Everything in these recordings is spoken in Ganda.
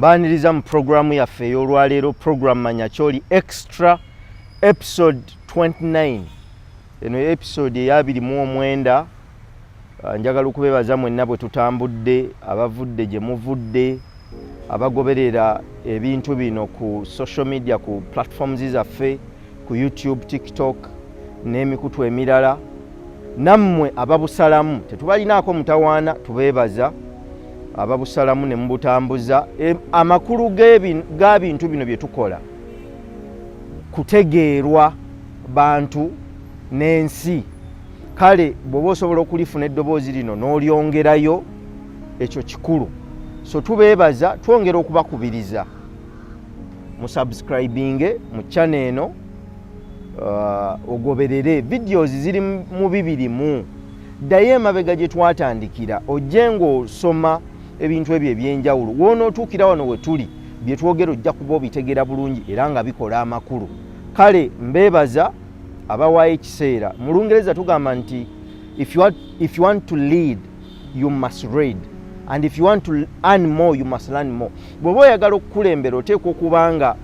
Baniriza mu programu yaffe ey'olwaleero, program ManyaKyoliExtra episode 29. Eno episode eya 29. Njagala okubeebaza mwenna bwe tutambudde, abavudde gye muvudde, abagoberera ebintu bino ku social media, ku platforms zaffe, ku YouTube, TikTok n'emikutu emirala. Nammwe ababusalamu tetubalinaako mutawaana, tubeebaza ababusalamu ne mubutambuza. Amakulu ga bintu bino bye tukola kutegeerwa bantu n'ensi. Kale bw'oba osobola okulifuna eddoboozi lino n'olyongerayo, ekyo kikulu. So tubeebaza, twongera okubakubiriza mu subscribing mu channel eno, ogoberere videos ziri mu 2 ddayo emabega gye twatandikira, ojje ng'osoma ebintu ebyo ebyenjawulo. Wonootuukira wano we tuli, bye twogera ojja kuba obitegeera bulungi era nga bikola amakulu. Kale mbeebaza abawaayo ekiseera. Mu Lungereza tugamba nti if you want to lead you must read, and if you want to earn more you must learn more. Bw'oba oyagala okukulembera oteekwa okuba nga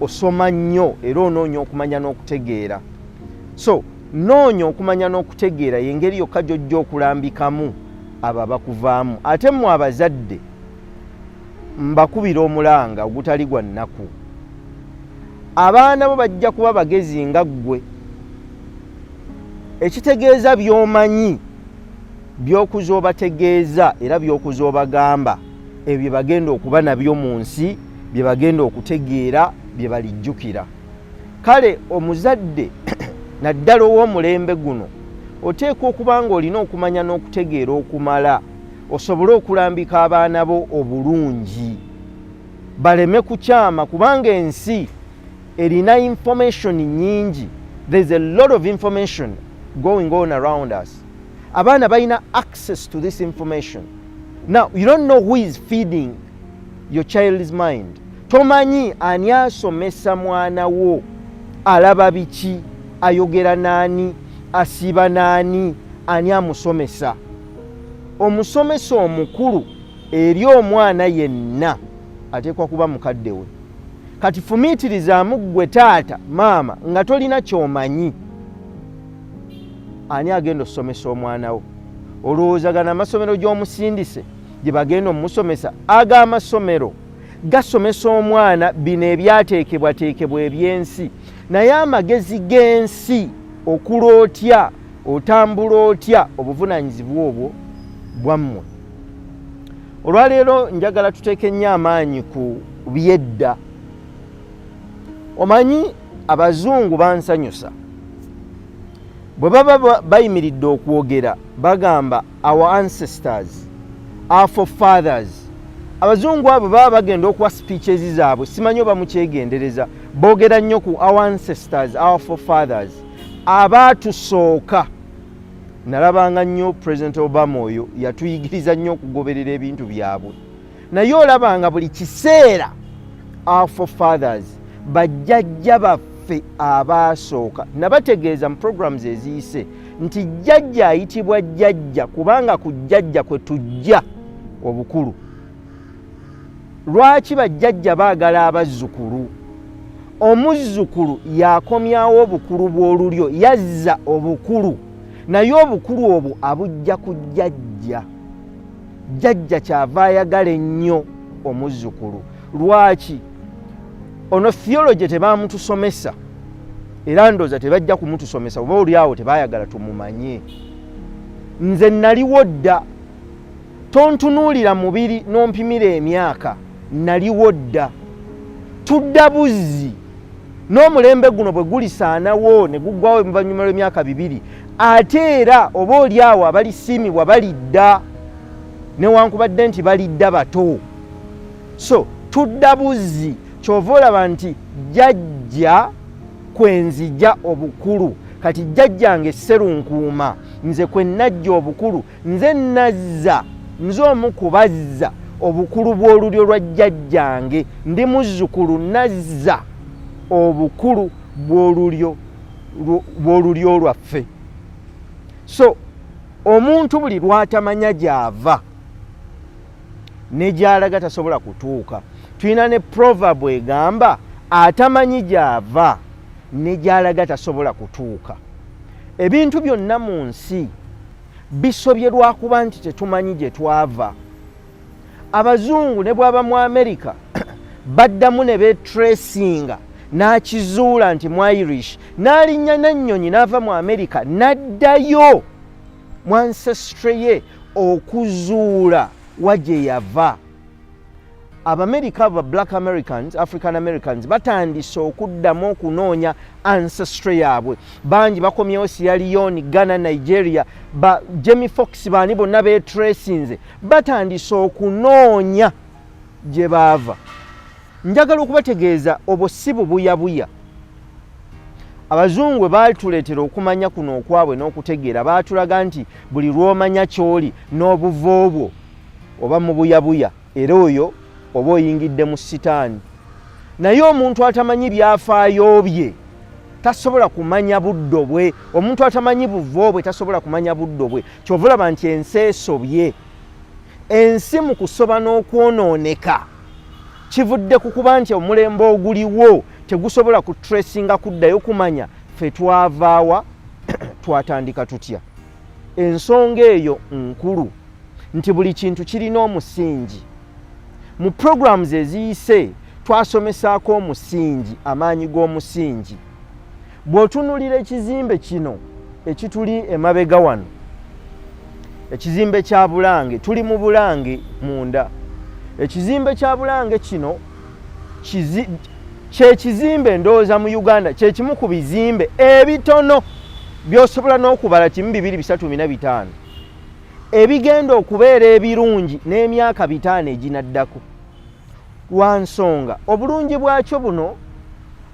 osoma nnyo era onoonya okumanya n'okutegeera. So noonya okumanya n'okutegeera y'engeri yokka gy'ojja okulambikamu abo abakuvaamu. Ate mmwe abazadde mbakubira omulanga ogutali gwa nnaku. Abaana bo bajja kuba bagezi nga ggwe. Ekitegeeza by'omanyi, by'okuza obategeeza era by'okuza obagamba, ebyo bagenda okuba nabyo mu nsi, bye bagenda okutegeera, bye balijjukira. Kale omuzadde naddala ow'omulembe guno oteekwa okuba ng'olina okumanya n'okutegeera okumala, osobole okulambika abaana bo obulungi, baleme kukyama, kubanga ensi erina information nyingi. There's a lot of information going on around us. Abaana balina access to this information. Now you don't know who is feeding your child's mind. Tomanyi ani asomesa mwana wo, alaba biki, ayogera nani, asiba nani, ani amusomesa. Omusomesa omukulu eri omwana yenna ateekwa kuba mukadde we. Kati fumiitirizaamu ggwe taata, maama, nga tolina ky'omanyi, ani agenda okusomesa omwana wo? Olowooza gano amasomero gy'omusindise gye bagenda omusomesa, ag'amasomero gasomesa omwana bino ebyateekebwateekebwa eby'ensi, naye amagezi g'ensi, okula otya, otambula otya, obuvunaanyizibwa obwo bwammwe. Olwaleero njagala tuteeke nnyo amaanyi ku byedda. Omanyi abazungu bansanyusa bwe baba bayimiridde okwogera bagamba our ancestors, our forefathers. Abazungu abo baba bagenda okuwa speeches zaabwe, simanyi oba mukyegendereza, boogera nnyo ku our ancestors, our forefathers, abaatusooka. Nalabanga nnyo President Obama oyo yatuyigiriza nnyo okugoberera ebintu byabwe, naye olabanga buli kiseera our forefathers, bajjajja baffe abaasooka. Nabategeeza mu programs eziyise nti jjajja ayitibwa jjajja kubanga ku jjajja kwe tujja obukulu. Lwaki bajjajja baagala abazzukulu? Omuzzukulu yakomyawo obukulu bw'olulyo, yazza obukulu, naye obukulu obwo abujja ku jjajja. Jjajja kyava ayagala ennyo omuzzukulu. Lwaki? Ono theology tebaamutusomesa era ndooza tebajja kumutusomesa, oba oli awo tebaayagala tumumanye. Nze naliwo dda, tontunuulira mubiri n'ompimira emyaka, naliwo dda. Tudda buzzi n'omulembe guno bwe gulisaanawo ne guggwawo oluvannyuma lw'emyaka 2, ate era oba oli awo abalisiimibwa balidda, newankubadde nti balidda bato. So tudda buzzi, kyova olaba nti jjajja kwenzija obukulu. Kati jjajjange Sserunkuuma, nze kwe najja obukulu, nze nazza, nze omu kubazza obukulu bw'olulyo lwa jjajjange, ndi muzzukulu nazza obukulu bw'olulyo lwaffe. So omuntu buli lwatamanya gy'ava ne gy'alaga tasobola kutuuka. tulina ne proverb egamba atamanyi gy'ava ne gy'alaga tasobola kutuuka. Ebintu byonna mu nsi bisobye lwakuba nti tetumanyi gye twava. Abazungu ne bw'aba mu America baddamu ne betracinga n'akizuula nti mu Irish, n'alinnya n'ennyonyi n'ava mu America n'addayo mu ancestry ye okuzuula wa gye yava. Abamerika ba Black Americans, African Americans batandise okuddamu okunoonya ancestry yaabwe. Bangi bakomyewo Sierra Leone, Ghana, Nigeria, Jamie Foxx baani bonna betracinze batandise okunoonya gye baava. Njagala okubategeeza obwo si bubuyabuya. Abazungu baatuleetera okumanya kuno okwabwe n'okutegeera, baatulaga nti buli lw'omanya ky'oli n'obuvo bwo oba mu buyabuya, era oyo oba oyingidde mu sitaani. Naye omuntu atamanyi byafaayo bye tasobola kumanya buddo bwe. Omuntu atamanyi buvo bwe tasobola kumanya buddo bwe. Kyova olaba nti ensi esobye. Ensi mu kusoba n'okwonooneka kivudde ku kuba nti omulembe oguliwo tegusobola kutracinga kuddayo kumanya ffe twavaawa twatandika tutya. Ensonga eyo nkulu nti buli kintu kirina omusingi. Mu programs eziyise twasomesaako omusingi, amaanyi g'omusingi. Bw'otunuulira ekizimbe kino ekituli emabega wano, ekizimbe kya Bulange, tuli mu Bulange munda. Ekizimbe kya Bulange kino kye kizimbe ndowooza mu Uganda kye kimu ku bizimbe ebitono by'osobola n'okubala 1, 2, 3, 4, 5 ebigenda okubeera ebirungi n'emyaka 5 eginaddako. Lwa nsonga obulungi bwakyo buno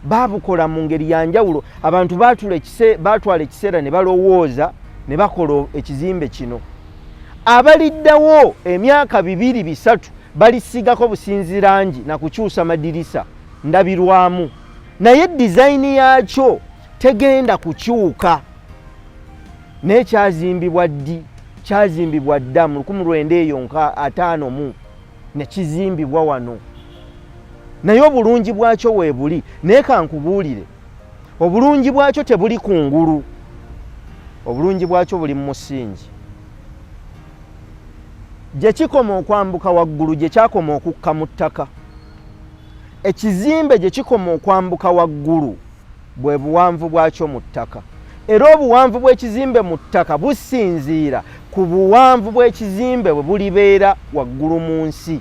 baabukola mu ngeri ya njawulo. Abantu baatwala ekiseera ne balowooza ne bakola ekizimbe kino. Abaliddawo emyaka 2, 3 balisigako businzi langi na kukyusa madirisa ndabirwamu, naye design yakyo tegenda kukyuka. N'ekyazimbibwa ddi? Kyazimbibwa dda mu 1951 ne kizimbibwa wano. Naye obulungi bwakyo weebuli. Naye kankubuulire, obulungi bwakyo tebuli ku ngulu, obulungi bwakyo buli mu musingi. Gye kikoma okwambuka waggulu gye kyakoma okukka mu ttaka. Ekizimbe gye kikoma okwambuka waggulu bwe buwanvu bwakyo mu ttaka. Era obuwanvu bw'ekizimbe mu ttaka businziira ku buwanvu bw'ekizimbe bwe bulibeera waggulu mu nsi.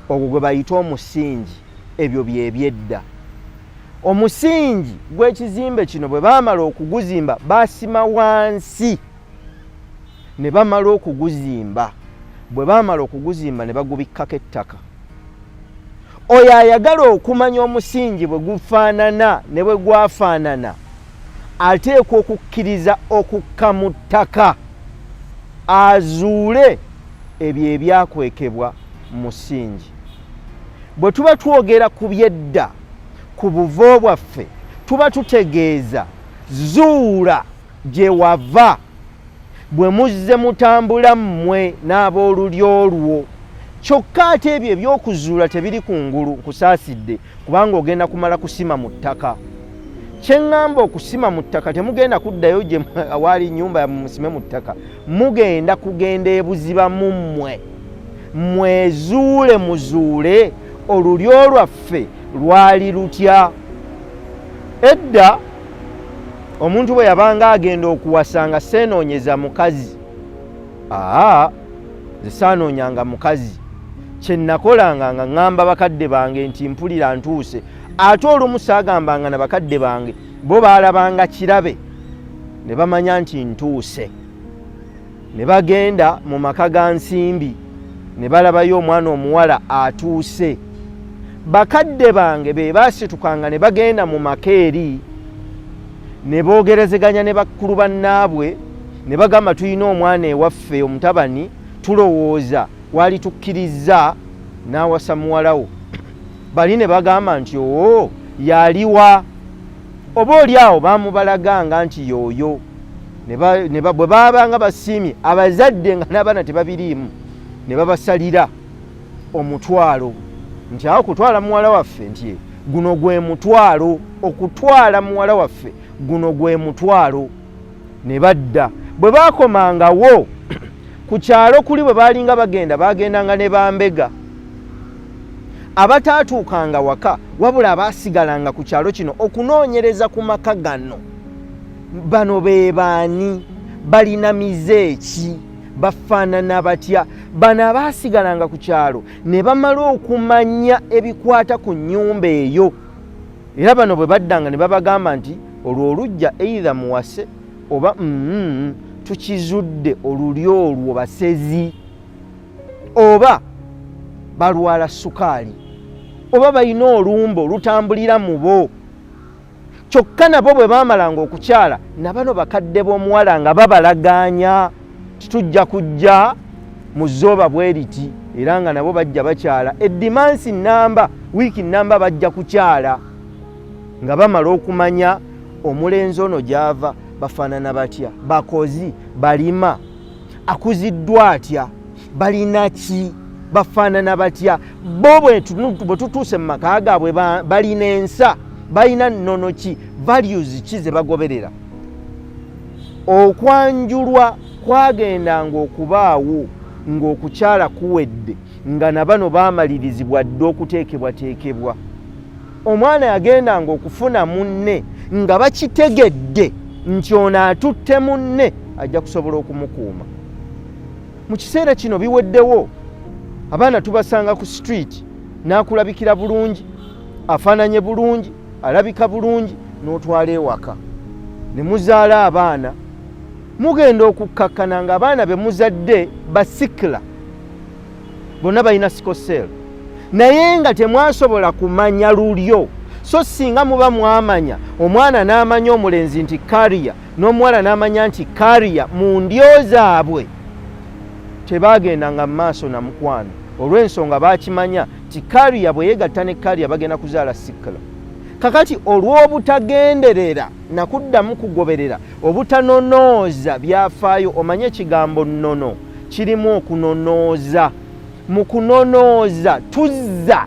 Ogwo gwe bayita omusingi. Ebyo by'ebyedda. Omusingi gw'ekizimbe kino bwe baamala okuguzimba baasima wansi ne bamala okuguzimba. Bwe baamala okuguzimba ne bagubikkako ettaka. Oyo ayagala okumanya omusingi bwe gufaanana ne bwe gwafaanana ateekwa okukkiriza okukka mu ttaka azuule ebyo ebyakwekebwa mu musingi. Bwe tuba twogera ku byedda, ku buvo bwaffe, tuba tutegeeza zuula gye wava. Bwe muzze mutambula mmwe n'ab'olulyo lwo. Kyokka ate ebyo ebyokuzuula tebiri ku ngulu, kusaasidde, kubanga ogenda kumala kusima mu ttaka. Kye ŋŋamba okusima mu ttaka temugenda kuddayo gye awaali nnyumba ya musime mu ttaka. Mugenda kugenda ebuziba mu mmwe. Mwezuule muzuule olulyo lwaffe lwali lutya. Edda omuntu bwe yabanga agenda okuwasanga seenoonyeza mukazi. Nze saanoonyanga mukazi. Kye nakolanga nga ŋŋamba bakadde bange nti mpulira ntuuse. Ate olumu saagambanga na bakadde bange, bo baalabanga kirabe ne bamanya nti ntuuse. Ne bagenda mu maka ga nsimbi ne balabayo omwana omuwala atuuse. Bakadde bange be baasitukanga ne bagenda mu maka eri ne boogerezeganya ne bakkulu bannaabwe ne bagamba tulina omwana ewaffe omutabani tulowooza wali tukkiriza n'awasa muwalawo. Bali ne bagamba nti oo yaliwa. Oba oli awo baamubalaganga nti yooyo. Bwe baabanga basiimye abazadde nga n'abaana tebabiriimu ne babasalira omutwalo nti awo kutwala muwala waffe nti guno gwe mutwalo, okutwala muwala waffe guno gwe mutwalo. Ne badda bwe baakomangawo ku kyalo kuli bwe baalinga bagendanga ne bambega abataatuukanga waka wabula abaasigalanga ku kyalo kino okunoonyereza ku maka gano. Bano be baani, balina mize ki, bafaanana batya? Bano abaasigalanga ku kyalo ne bamala okumanya ebikwata ku nnyumba eyo. Era bano bwe baddanga ne babagamba nti olwo olujja either muwase oba tukizudde oluli olwo basezi, oba balwala sukaali, oba balina olumba olutambulira mu bo. Kyokka nabo bwe baamalanga okukyala nabano bakadde b'omuwala nga babalaganya titujja kujja mu zzooba bwe riti, era nga nabo bajja bakyala eddimansi nnamba, wiiki nnamba bajja kukyala nga bamala okumanya omulenzi ono gy'ava, bafaanana batya, bakozi, balima, akuziddwa atya, balina ki, bafaanana batya. Bo bwe tutuuse mu maka gaabwe balina ensa, balina nnono ki, values ki ze bagoberera. Okwanjulwa kwagendanga okubaawo ng'okukyala kuwedde nga na bano baamalirizibwa dde okuteekebwateekebwa. Omwana yagendanga okufuna munne nga bakitegedde nti ono atutte munne ajja kusobola okumukuuma. Mu kiseera kino biweddewo, abaana tubasanga ku street, n'akulabikira bulungi, afaananye bulungi, alabika bulungi, n'otwala ewaka ne muzaala abaana. Mugenda okukkakkana nga abaana be muzadde basikira, bonna balina sikosel, naye nga temwasobola kumanya lulyo. So singa muba mwamanya, omwana n'amanya omulenzi nti kariya, n'omuwala n'amanya nti kariya, mu ndyo zaabwe tebaagendanga mu maaso na mukwano, olw'ensonga baakimanya ti kariya bwe yeegatta ne kariya bagenda kuzaala sikira. Kakati olw'obutagenderera nakuddamu kugoberera, obutanonooza byafaayo. Omanye ekigambo nnono kirimu okunonooza. Mu kunonooza tuzza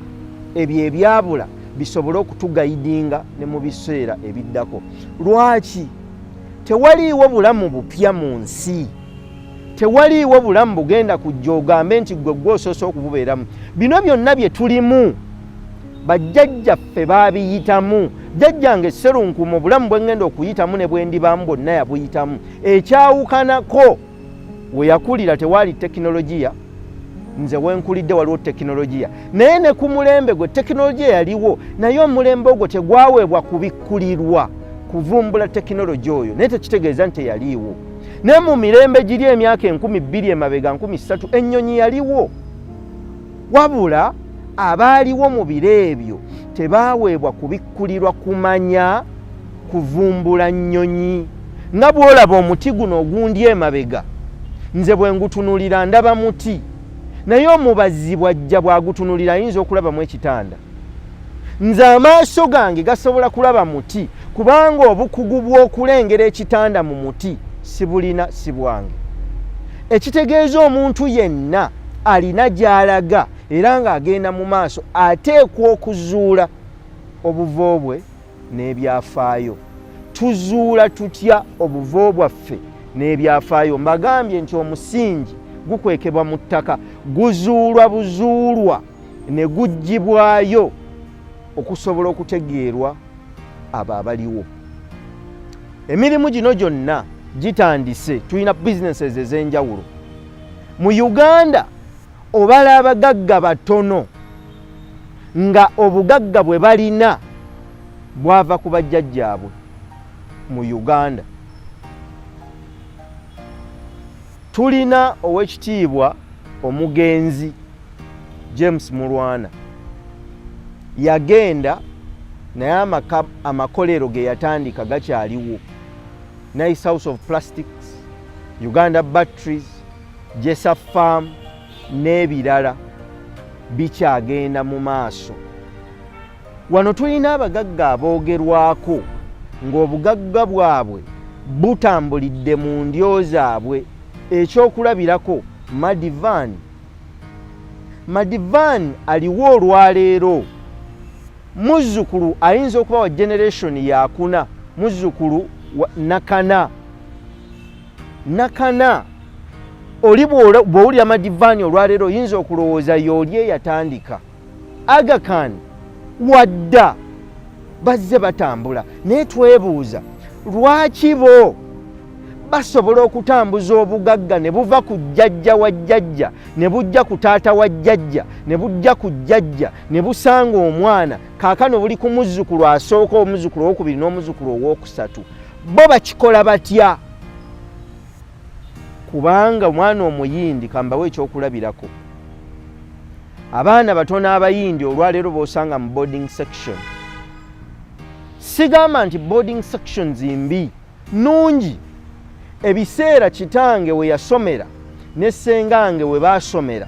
ebyo ebyabula bisobole okutugayidinga ne mu biseera ebiddako. Lwaki? Tewaliiwo bulamu bupya mu nsi, tewaliiwo bulamu bugenda kujja ogambe nti gwe gw'osoose okububeeramu. Bino byonna bye tulimu bajjajjaffe baabiyitamu. Jjajjange Sserunku mu bulamu bwe ngenda okuyitamu ne bwe ndibaamu bwonna yabuyitamu. Ekyawukanako we yakulira tewaali tekinologiya, nze wenkulidde waliwo tekinologiya, naye ne ku mulembe gwe tekinologiya yaliwo, naye omulembe ogwo tegwaweebwa kubikkulirwa kuvumbula tekinologiya oyo, naye tekitegeeza nti yaliiwo. Ne mu mirembe giri emyaka 2000 emabega 3000 ennyonyi yaliwo, wabula abaaliwo mu biro ebyo tebaaweebwa kubikkulirwa kumanya kuvumbula nnyonyi. Nga bw'olaba omuti guno ogundi emabega, nze bwe ngutunulira ndaba muti, naye omubazi bw'ajja bw'agutunulira ayinza okulabamu ekitanda. Nze amaaso gange gasobola kulaba muti kubanga obukugu bw'okulengera ekitanda mu muti sibulina, si bwange. Ekitegeeza omuntu yenna alina gy'alaga era ng'agenda mu maaso ateekwa okuzuula obuvo bwe n'ebyafaayo. Tuzuula tutya obuvo bwaffe n'ebyafaayo? Mbagambye nti omusingi gukwekebwa mu ttaka, guzuulwa buzuulwa ne guggyibwayo okusobola okutegeerwa abo abaliwo. Emirimu gino gyonna gitandise, tulina businesses ez'enjawulo. Mu Uganda obala abagagga batono nga obugagga bwe balina bwava ku bajjajjaabwe. Mu Uganda tulina ow'ekitiibwa omugenzi James Mulwana, yagenda naye amakolero ge yatandika gakyaliwo. Nice House of Plastics, Uganda Batteries, Jessa Farm n'ebirala bikyagenda mu maaso. Wano tulina abagagga aboogerwako ng'obugagga bwabwe butambulidde mu ndyo zaabwe. Ekyokulabirako Madivan Madivan aliwo olwaleero, muzzukulu ayinza okuba wa generation yakuna, muzzukulu nakana oli bw'owulira Madivan olwaleero oyinza okulowooza y'oli eyatandika. Aga Khan wadda bazze batambula, naye twebuuza lwaki bo basobola okutambuza obugagga ne buva ku jjajja wa jjajja ne bujja ku taata wa jjajja ne bujja ku jjajja ne busanga omwana kaakano buli ku muzzukulu asooka, omuzzukulu owokubiri n'omuzzukulu owookusatu. Bo bakikola batya? Kubanga omwana omuyindi kambawe ekyokulabirako, abaana batono abayindi olwaleero b'osanga mu boarding section. Sigamba nti boarding sections mbi, nungi. Ebiseera kitange we yasomera ne ssengange we baasomera,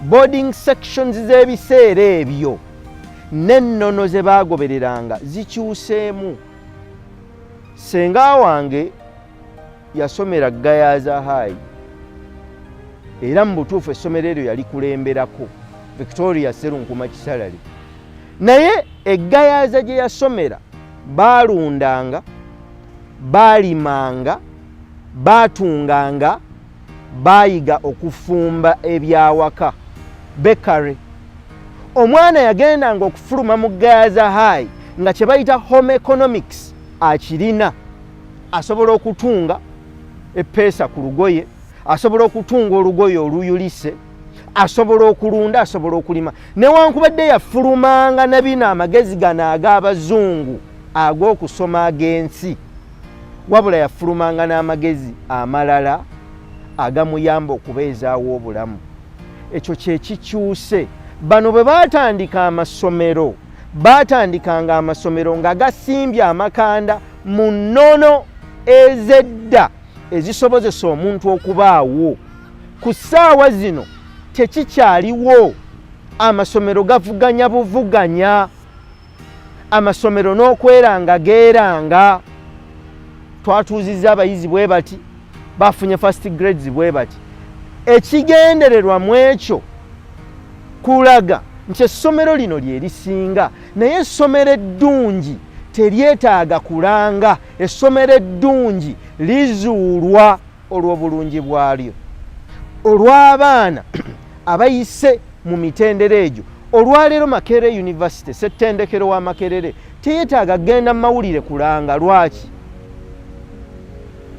boarding sections z'ebiseera ebyo n'ennono ze baagobereranga zikyuseemu. Ssenga wange yasomera Gayaza High, era mu butuufu essomero eryo yali kulemberako Victoria Serunkuma Kisalale. Naye Gayaza gye yasomera baalundanga, baalimanga, baatunganga, baayiga okufumba ebyawaka, bakery. Omwana yagendanga okufuluma mu Gayaza High nga kye bayita home economics akirina. Asobola okutunga eppeesa ku lugoye, asobola okutunga olugoye oluyulise, asobola okulunda, asobola okulima. Newankubadde yafulumanga ne bino amagezi gano ag'abazungu ag'okusoma ag'ensi, wabula yafulumanga n'amagezi amalala agamuyamba okubeezaawo obulamu. Ekyo kye kikyuse. Bano bwe baatandika amasomero, baatandikanga amasomero nga gasimbye amakanda mu nnono ez'edda ezisobozesa omuntu okubaawo. Ku ssaawa zino tekikyaliwo. Amasomero gavuganya buvuganya, amasomero n'okweranga geeranga. Twatuuzizza abayizi bwe bati, bafunye first grades bwe bati. Ekigendererwa mu ekyo kulaga nti essomero lino lye lisinga, naye essomero eddungi teryetaaga kulanga. Essomero eddungi lizuulwa olw'obulungi bwalyo, olw'abaana abayise mu mitendera egyo. Olwaleero Makerere University, ssettendekero wa Makerere, teyeetaaga genda mu mawulire kulanga. Lwaki?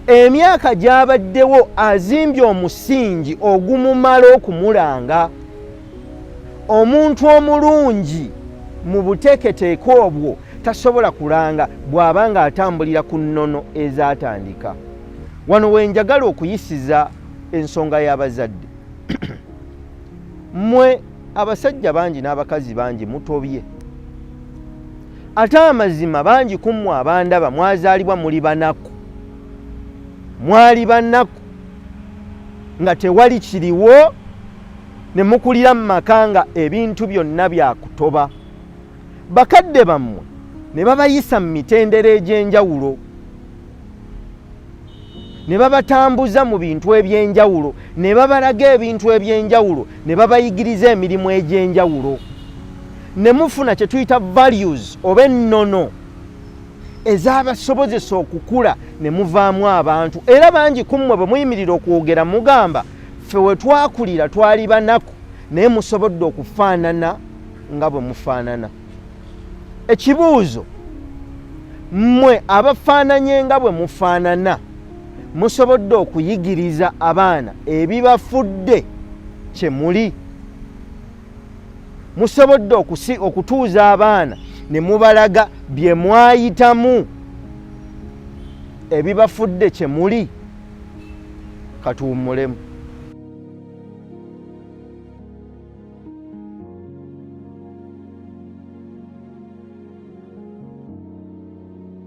Emyaka gy'abaddewo azimbye omusingi ogumumala okumulanga. Omuntu omulungi mu buteeketeeke obwo tasobola kulanga bw'aba nga atambulira ku nnono ezaatandika. Wano we njagala okuyisiza ensonga y'abazadde. Mmwe abasajja bangi n'abakazi bangi mutobye, ate amazima bangi ku mmwe abandaba mwazaalibwa muli banaku, mwali banaku nga tewali kiriwo, ne mukulira mu maka nga ebintu byonna byakutoba. Bakadde bammwe ne babayisa mu mitendera egy'enjawulo, ne babatambuza mu bintu eby'enjawulo, ne babalaga ebintu eby'enjawulo, ne babayigiriza emirimu egy'enjawulo, ne mufuna kye tuyita values oba ennono ezabasobozesa okukula ne muvaamu abantu. Era bangi ku mmwe bwe muyimirira okwogera mugamba ffe we twakulira twali banaku, naye musobodde okufaanana nga bwe mufaanana. Ekibuuzo, mmwe abafaananye nga bwe mufaanana musobodde okuyigiriza abaana ebibafudde kye muli? Musobodde okutuuza abaana ne mubalaga bye mwayitamu ebibafudde kye muli? Katuwummulemu.